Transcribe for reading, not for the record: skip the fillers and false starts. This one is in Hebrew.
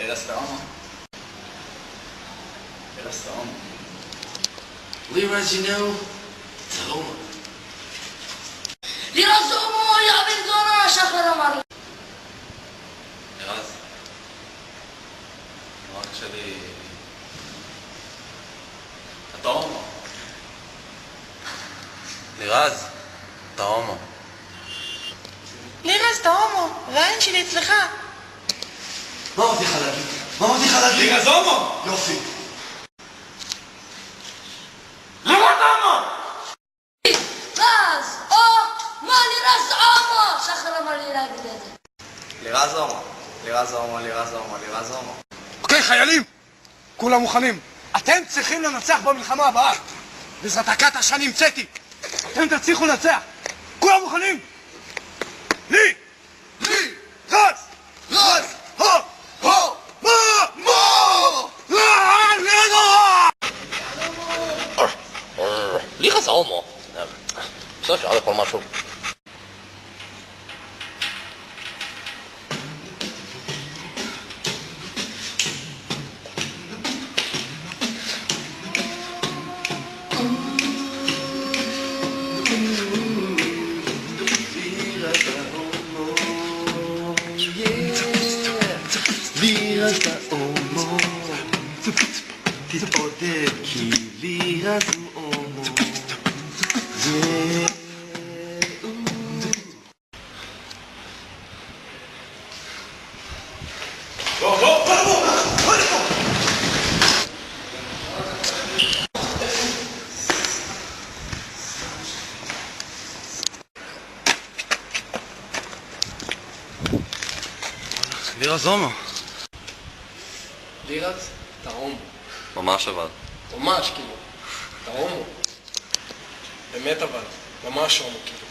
לירז אתה הומו? לירז אתה הומו? לירז, you know, אתה הומו. לירז הומו, יא בן זונה, שחר אמר לי. לירז, אמרת שלי... אתה הומו. לירז, אתה הומו. לירז, אתה הומו, והעין שלי אצלך. מה אמרתי לך להגיד? מה אמרתי לך להגיד? לירז הומו! יופי. לירז הומו! רז, או, מה לירז הומו? שחר אמר לי להגיד את זה. לירז הומו. לירז הומו, לירז הומו, לירז הומו. אוקיי, חיילים! כולם מוכנים. אתם צריכים לנצח במלחמה הבאה. בעזרת הקאטה שאני המצאתי. אתם תצליחו לנצח. כולם מוכנים? לי! רז! הו! מו! לירז הומו. בסדר, שאלה לכל משהו. לירז ההומו, תתעודד כי לירז הוא הומו. לירז הומו. לירז, אתה הומו. ממש אבל. ממש, כאילו. אתה הומו. באמת אבל. ממש הומו, כאילו.